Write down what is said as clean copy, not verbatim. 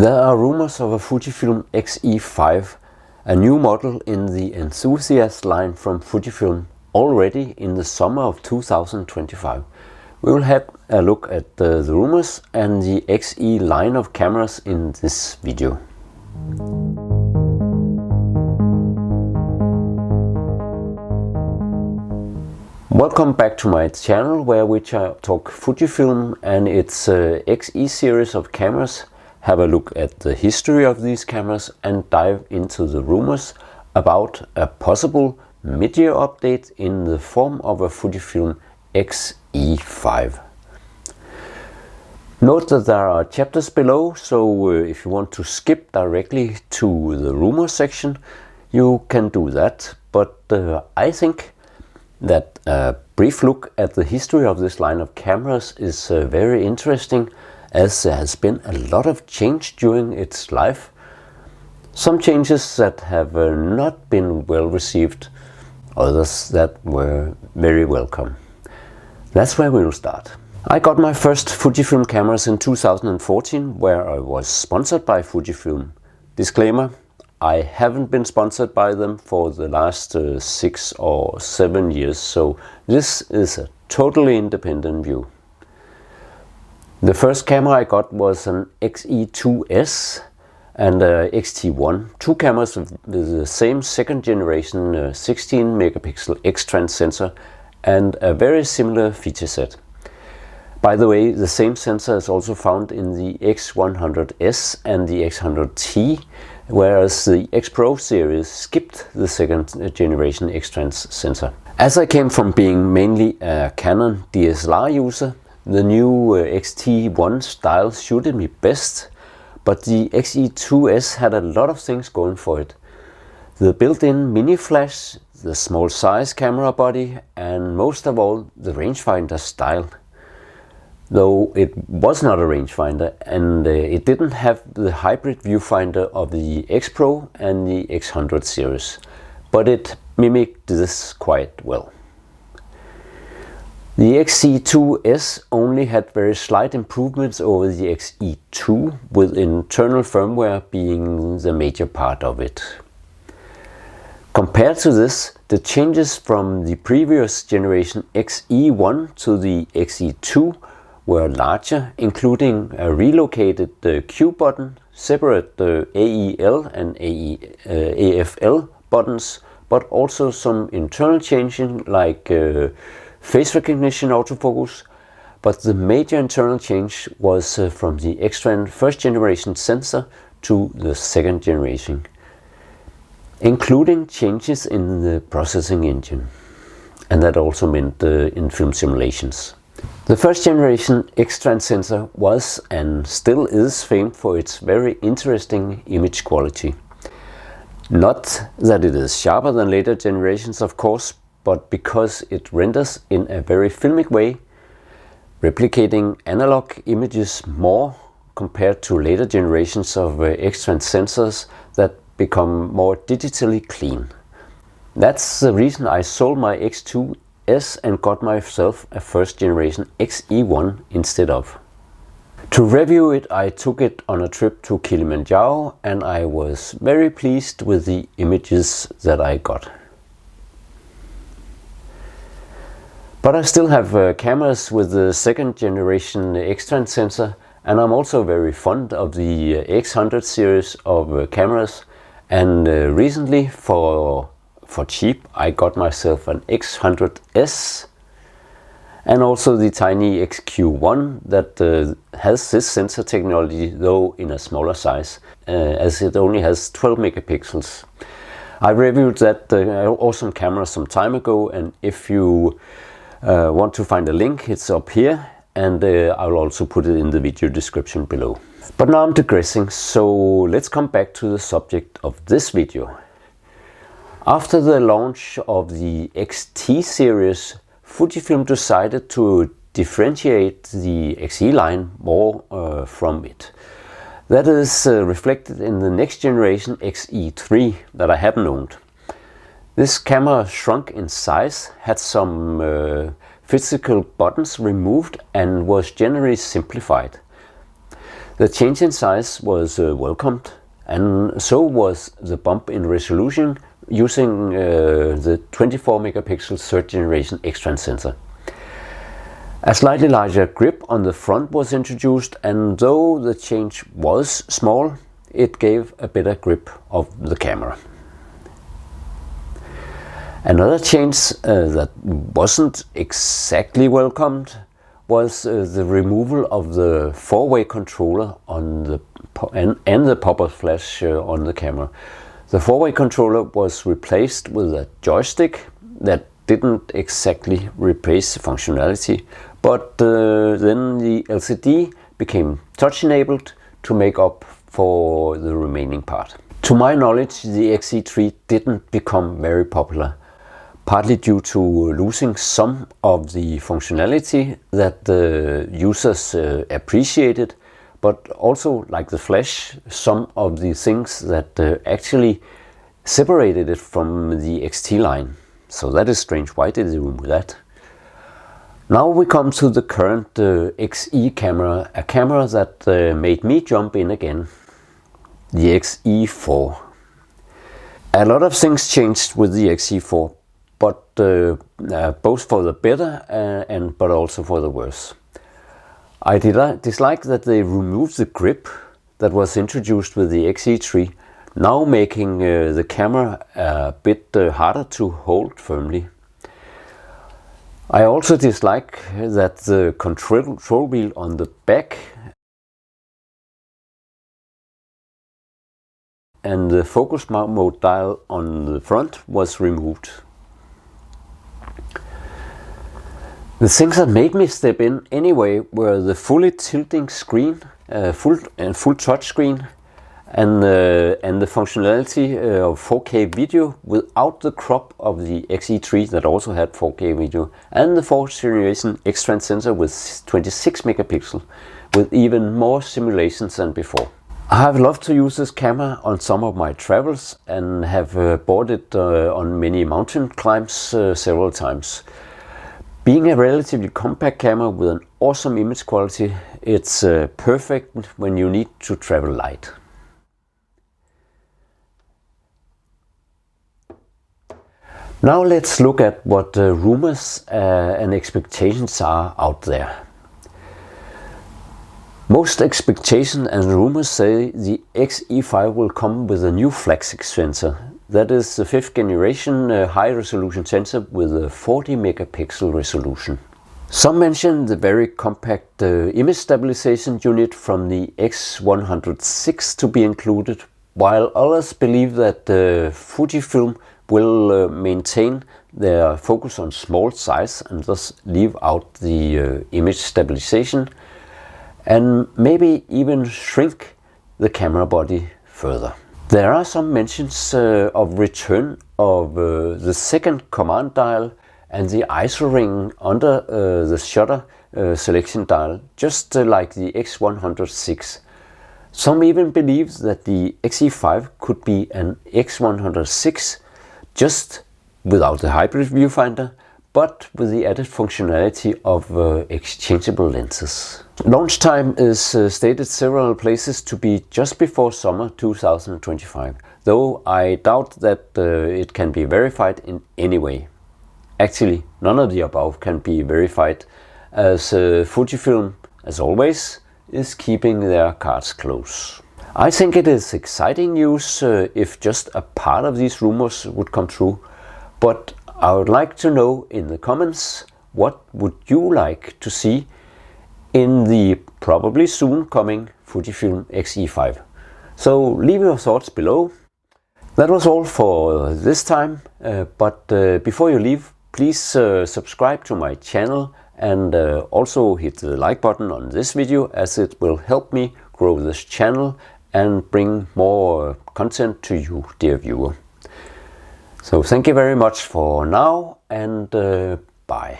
There are rumors of a Fujifilm X E5, a new model in the enthusiast line from Fujifilm, already in the summer of 2025. We will have a look at the rumors and the X-E line of cameras in this video. Welcome back to my channel, where we talk Fujifilm and its X-E series of cameras, have a look at the history of these cameras and dive into the rumors about a possible mid-year update in the form of a Fujifilm X E5. Note that there are chapters below, so if you want to skip directly to the rumor section, you can do that. But I think that a brief look at the history of this line of cameras is very interesting, as there has been a lot of change during its life. Some changes that have not been well received, others that were very welcome. That's where we will start. I got my first Fujifilm cameras in 2014, where I was sponsored by Fujifilm. Disclaimer: I haven't been sponsored by them for the last 6 or 7 years, so this is a totally independent view. The first camera I got was an XE2S and a XT1, two cameras with the same second generation 16 megapixel X-trans sensor and a very similar feature set. By the way, the same sensor is also found in the X100S and the X100T, whereas the X Pro series skipped the second generation X-trans sensor. As I came from being mainly a Canon DSLR user, the new XT1 style suited me best, but the XE2S had a lot of things going for it. The built-in mini flash, the small size camera body, and most of all the rangefinder style. Though it was not a rangefinder, and it didn't have the hybrid viewfinder of the X Pro and the X100 series, but it mimicked this quite well. The XE2S only had very slight improvements over the XE2, with internal firmware being the major part of it. Compared to this, the changes from the previous generation XE1 to the XE2 were larger, including a relocated Q button, separate AEL and AFL buttons, but also some internal changing like face recognition autofocus. But the major internal change was from the X-trans first generation sensor to the second generation, including changes in the processing engine, and that also meant in film simulations. The first generation X-trans sensor was and still is famed for its very interesting image quality. Not that it is sharper than later generations, of course, but because it renders in a very filmic way, replicating analog images more compared to later generations of X-trans sensors that become more digitally clean. That's the reason I sold my X2S and got myself a first generation XE1 instead of. To review it, I took it on a trip to Kilimanjaro, and I was very pleased with the images that I got. But I still have cameras with the second generation X-trans sensor, and I'm also very fond of the X100 series of cameras, and recently for cheap I got myself an X100S and also the tiny XQ1 that has this sensor technology, though in a smaller size, as it only has 12 megapixels. I reviewed that awesome camera some time ago, and if you want to find a link, it's up here, and I'll also put it in the video description below. But now I'm digressing, so let's come back to the subject of this video. After the launch of the XT series, Fujifilm decided to differentiate the X-E line more from it. That is reflected in the next generation XE3 that I haven't owned. This camera shrunk in size, had some physical buttons removed, and was generally simplified. The change in size was welcomed, and so was the bump in resolution using the 24 megapixel third generation X-trans sensor. A slightly larger grip on the front was introduced, and though the change was small, it gave a better grip of the camera. Another change that wasn't exactly welcomed was the removal of the four-way controller on the and the pop-up flash on the camera. The four-way controller was replaced with a joystick that didn't exactly replace the functionality, but then the LCD became touch-enabled to make up for the remaining part. To my knowledge, the XE3 didn't become very popular, partly due to losing some of the functionality that the users appreciated, but also, like the flash, some of the things that actually separated it from the XT line. So that is strange. Why did they remove that? Now we come to the current XE camera, a camera that made me jump in again, the XE4. A lot of things changed with the XE4, but both for the better but also for the worse. I dislike that they removed the grip that was introduced with the XE3, now making the camera a bit harder to hold firmly. I also dislike that the control wheel on the back and the focus mode dial on the front was removed. The things that made me step in anyway were the fully tilting screen, full touch screen, and the functionality of 4K video without the crop of the XE3 that also had 4K video, and the 4th generation X-trans sensor with 26 megapixel with even more simulations than before. I have loved to use this camera on some of my travels and have bought it on many mountain climbs several times. Being a relatively compact camera with an awesome image quality, it's perfect when you need to travel light. Now let's look at what rumors and expectations are out there. Most expectations and rumors say the XE5 will come with a new flagship sensor. That is the 5th generation high-resolution sensor with a 40 megapixel resolution. Some mention the very compact image stabilization unit from the X106 to be included, while others believe that Fujifilm will maintain their focus on small size and thus leave out the image stabilization, and maybe even shrink the camera body further. There are some mentions of return of the second command dial and the ISO ring under the shutter selection dial, just like the X106. Some even believe that the XE5 could be an X106 just without the hybrid viewfinder, but with the added functionality of exchangeable lenses. Launch time is stated several places to be just before summer 2025, though I doubt that it can be verified in any way. Actually, none of the above can be verified, as Fujifilm, as always, is keeping their cards close. I think it is exciting news if just a part of these rumors would come true, but I would like to know in the comments what would you like to see in the probably soon coming Fujifilm X-E5. So leave your thoughts below. That was all for this time, but before you leave, please subscribe to my channel and also hit the like button on this video, as it will help me grow this channel and bring more content to you, dear viewer. So thank you very much for now, and bye.